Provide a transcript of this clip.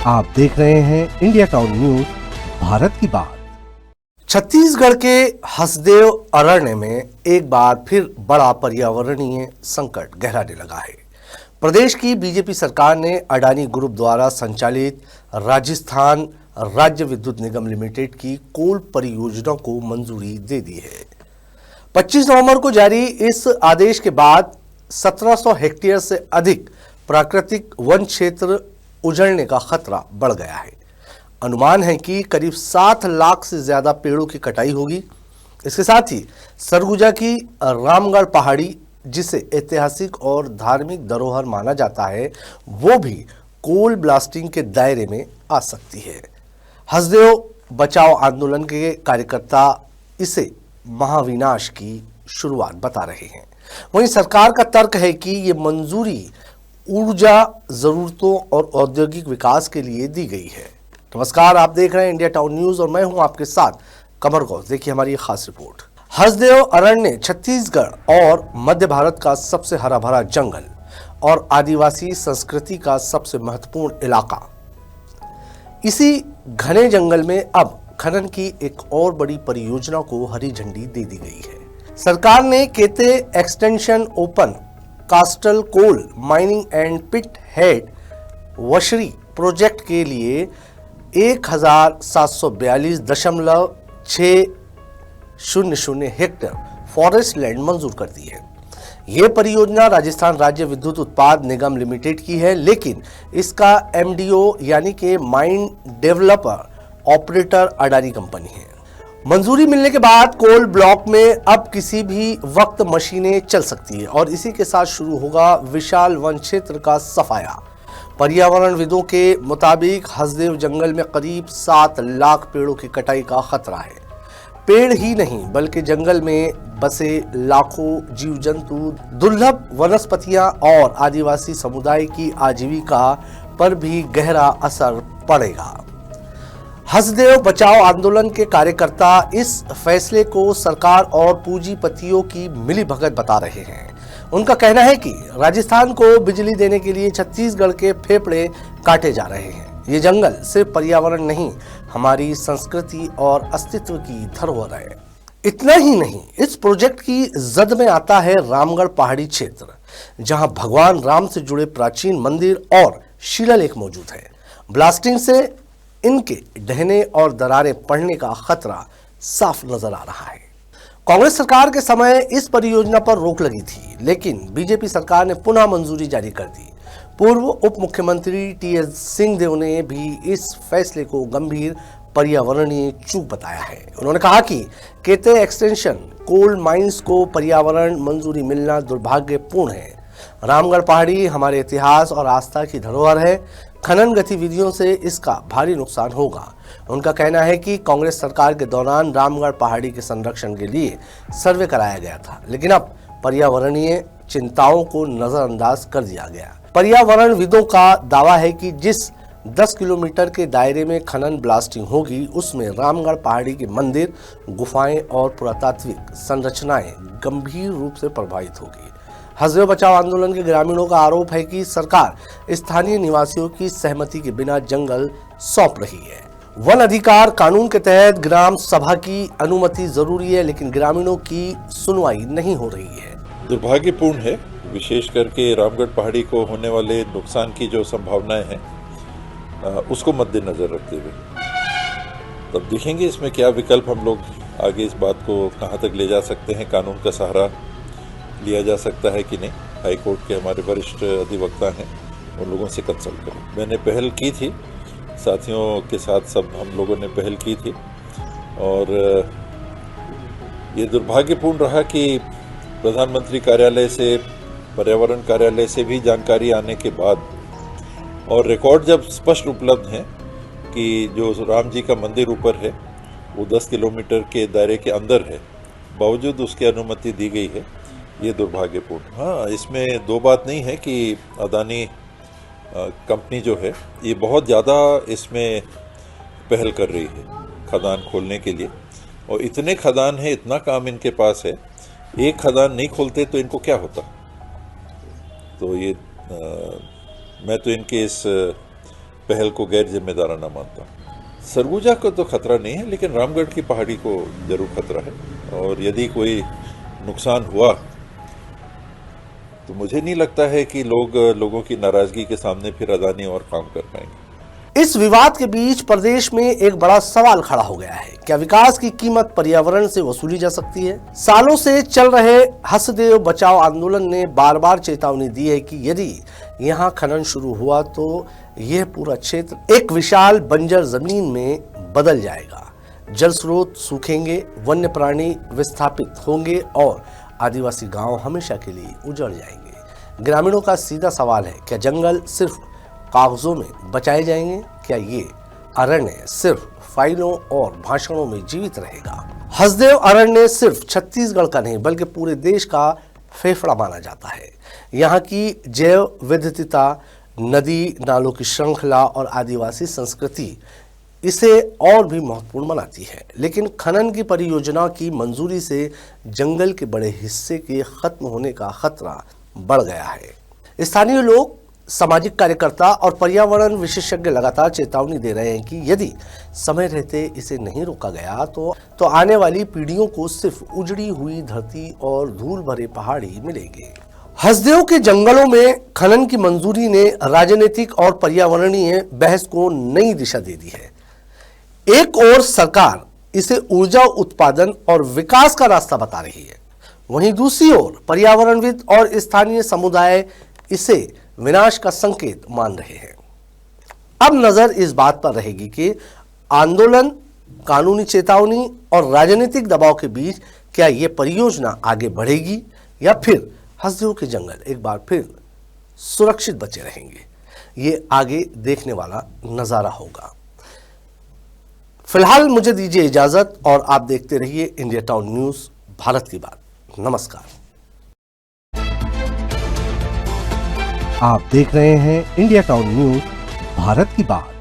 आप देख रहे हैं इंडिया टाउन न्यूज, भारत की बात। छत्तीसगढ़ के हसदेव अरण्य में एक बार फिर बड़ा पर्यावरणीय संकट गहराने लगा है। प्रदेश की बीजेपी सरकार ने अडानी ग्रुप द्वारा संचालित राजस्थान राज्य विद्युत निगम लिमिटेड की कोल परियोजना को मंजूरी दे दी है। 25 नवंबर को जारी इस आदेश के बाद 1700 हेक्टेयर से अधिक प्राकृतिक वन क्षेत्र उजड़ने का खतरा बढ़ गया है। अनुमान है कि करीब 7 लाख से ज्यादा पेड़ों की कटाई होगी। इसके साथ ही सरगुजा की रामगढ़ पहाड़ी, जिसे ऐतिहासिक और धार्मिक धरोहर माना जाता है, वो भी कोल ब्लास्टिंग के दायरे में आ सकती है। हसदेव बचाओ आंदोलन के कार्यकर्ता इसे महाविनाश की शुरुआत बता रहे हैं। वहीं सरकार का तर्क है कि ये मंजूरी ऊर्जा जरूरतों और औद्योगिक विकास के लिए दी गई है। नमस्कार, आप देख रहे हैं इंडिया टाउन न्यूज और मैं हूं आपके साथ कमर गौस। देखिए हमारी खास रिपोर्ट। हसदेव अरण्य छत्तीसगढ़ और मध्य भारत का सबसे हरा भरा जंगल और आदिवासी संस्कृति का सबसे महत्वपूर्ण इलाका। इसी घने जंगल में अब खनन की एक और बड़ी परियोजना को हरी झंडी दे दी गई है। सरकार ने केते extension open cast coal mining and pit head washery project के लिए 1742.600 हेक्टेयर फॉरेस्ट लैंड मंजूर कर दी है। यह परियोजना राजस्थान राज्य विद्युत उत्पाद निगम लिमिटेड की है, लेकिन इसका एमडीओ यानी कि mine developer operator Adani company है। मंजूरी मिलने के बाद कोल ब्लॉक में अब किसी भी वक्त मशीनें चल सकती है और इसी के साथ शुरू होगा विशाल वन क्षेत्र का सफाया। पर्यावरणविदों के मुताबिक हसदेव जंगल में करीब 7 लाख पेड़ों की कटाई का खतरा है। पेड़ ही नहीं बल्कि जंगल में बसे लाखों जीव जंतु, दुर्लभ वनस्पतियां और आदिवासी समुदाय की आजीविका पर भी गहरा असर पड़ेगा। हसदेव बचाओ आंदोलन के कार्यकर्ता इस फैसले को सरकार और पूंजीपतियों की मिलीभगत बता रहे हैं। उनका कहना है कि राजस्थान को बिजली देने के लिए छत्तीसगढ़ के फेफड़े काटे जा रहे हैं। ये जंगल सिर्फ पर्यावरण नहीं, हमारी संस्कृति और अस्तित्व की धरोहर है। इतना ही नहीं, इस प्रोजेक्ट की जद में आता है रामगढ़ पहाड़ी क्षेत्र, जहां भगवान राम से जुड़े प्राचीन मंदिर और शिलालेख मौजूद है। ब्लास्टिंग से इनके ढहने और दरारें पड़ने का खतरा साफ नजर आ रहा है। कांग्रेस सरकार के समय इस परियोजना पर रोक लगी थी, लेकिन बीजेपी सरकार ने पुनः मंजूरी जारी कर दी। पूर्व उप मुख्यमंत्री टीएस सिंहदेव ने भी इस फैसले को गंभीर पर्यावरणीय चूक बताया है। उन्होंने कहा कि केते एक्सटेंशन कोल माइंस को पर्यावरण मंजूरी मिलना दुर्भाग्यपूर्ण है। रामगढ़ पहाड़ी हमारे इतिहास और आस्था की धरोहर है। खनन गतिविधियों से इसका भारी नुकसान होगा। उनका कहना है कि कांग्रेस सरकार के दौरान रामगढ़ पहाड़ी के संरक्षण के लिए सर्वे कराया गया था, लेकिन अब पर्यावरणीय चिंताओं को नजरअंदाज कर दिया गया। पर्यावरणविदों का दावा है कि जिस 10 किलोमीटर के दायरे में खनन ब्लास्टिंग होगी, उसमें रामगढ़ पहाड़ी के मंदिर, गुफाएं और पुरातात्विक संरचनाएं गंभीर रूप से प्रभावित होगी। हसदेव बचाओ आंदोलन के ग्रामीणों का आरोप है कि सरकार स्थानीय निवासियों की सहमति के बिना जंगल सौंप रही है। वन अधिकार कानून के तहत ग्राम सभा की अनुमति जरूरी है, लेकिन ग्रामीणों की सुनवाई नहीं हो रही है। दुर्भाग्यपूर्ण है, विशेष करके रामगढ़ पहाड़ी को होने वाले नुकसान की जो संभावनाएं हैं उसको मद्देनजर रखते हुए तब देखेंगे इसमें क्या विकल्प हम लोग आगे इस बात को कहाँ तक ले जा सकते हैं। कानून का सहारा लिया जा सकता है कि नहीं, हाई कोर्ट के हमारे वरिष्ठ अधिवक्ता हैं, उन लोगों से कंसल्ट करें। मैंने पहल की थी, साथियों के साथ सब हम लोगों ने पहल की थी और ये दुर्भाग्यपूर्ण रहा कि प्रधानमंत्री कार्यालय से, पर्यावरण कार्यालय से भी जानकारी आने के बाद और रिकॉर्ड जब स्पष्ट उपलब्ध हैं कि जो राम जी का मंदिर ऊपर है वो 10 किलोमीटर के दायरे के अंदर है, बावजूद उसकी अनुमति दी गई है, ये दुर्भाग्यपूर्ण। हाँ, इसमें दो बात नहीं है कि अदानी कंपनी जो है ये बहुत ज़्यादा इसमें पहल कर रही है खदान खोलने के लिए, और इतने खदान है, इतना काम इनके पास है, एक खदान नहीं खोलते तो इनको क्या होता। तो ये मैं तो इनके इस पहल को गैर जिम्मेदाराना मानता हूँ। सरगुजा को तो खतरा नहीं है, लेकिन रामगढ़ की पहाड़ी को जरूर खतरा है, और यदि कोई नुकसान हुआ तो मुझे नहीं लगता है कि लोगों की नाराजगी के सामने फिर अदानी और काम कर पाएंगे। इस विवाद के बीच प्रदेश में एक बड़ा सवाल खड़ा हो गया है। क्या विकास की कीमत पर्यावरण से वसूली जा सकती है? सालों से चल रहे हसदेव बचाओ आंदोलन ने बार बार चेतावनी दी है कि यदि यहाँ खनन शुरू हुआ तो यह पूरा क्षेत्र एक विशाल बंजर जमीन में बदल जाएगा। जल स्रोत सूखेंगे, वन्य प्राणी विस्थापित होंगे और आदिवासी गांव हमेशा के लिए उजड़ जाएंगे। ग्रामीणों का सीधा सवाल है, क्या जंगल सिर्फ कागजों में बचाए जाएंगे? क्या ये अरण्य सिर्फ फाइलों और भाषणों में जीवित रहेगा? हसदेव अरण्य सिर्फ छत्तीसगढ़ का नहीं बल्कि पूरे देश का फेफड़ा माना जाता है। यहाँ की जैव विविधता, नदी नालों की श्रृंखला और आदिवासी संस्कृति इसे और भी महत्वपूर्ण बनाती है। लेकिन खनन की परियोजना की मंजूरी से जंगल के बड़े हिस्से के खत्म होने का खतरा बढ़ गया है। स्थानीय लोग, सामाजिक कार्यकर्ता और पर्यावरण विशेषज्ञ लगातार चेतावनी दे रहे हैं कि यदि समय रहते इसे नहीं रोका गया तो आने वाली पीढ़ियों को सिर्फ उजड़ी हुई धरती और धूल भरे पहाड़ी मिलेंगे। हसदेव के जंगलों में खनन की मंजूरी ने राजनीतिक और पर्यावरणीय बहस को नई दिशा दे दी है। एक ओर सरकार इसे ऊर्जा उत्पादन और विकास का रास्ता बता रही है, वहीं दूसरी ओर पर्यावरणविद और स्थानीय समुदाय इसे विनाश का संकेत मान रहे हैं। अब नजर इस बात पर रहेगी कि आंदोलन, कानूनी चेतावनी और राजनीतिक दबाव के बीच क्या यह परियोजना आगे बढ़ेगी या फिर हसदेव के जंगल एक बार फिर सुरक्षित बचे रहेंगे। ये आगे देखने वाला नजारा होगा। फिलहाल मुझे दीजिए इजाजत और आप देखते रहिए इंडिया टाउन न्यूज, भारत की बात। नमस्कार। आप देख रहे हैं इंडिया टाउन न्यूज, भारत की बात।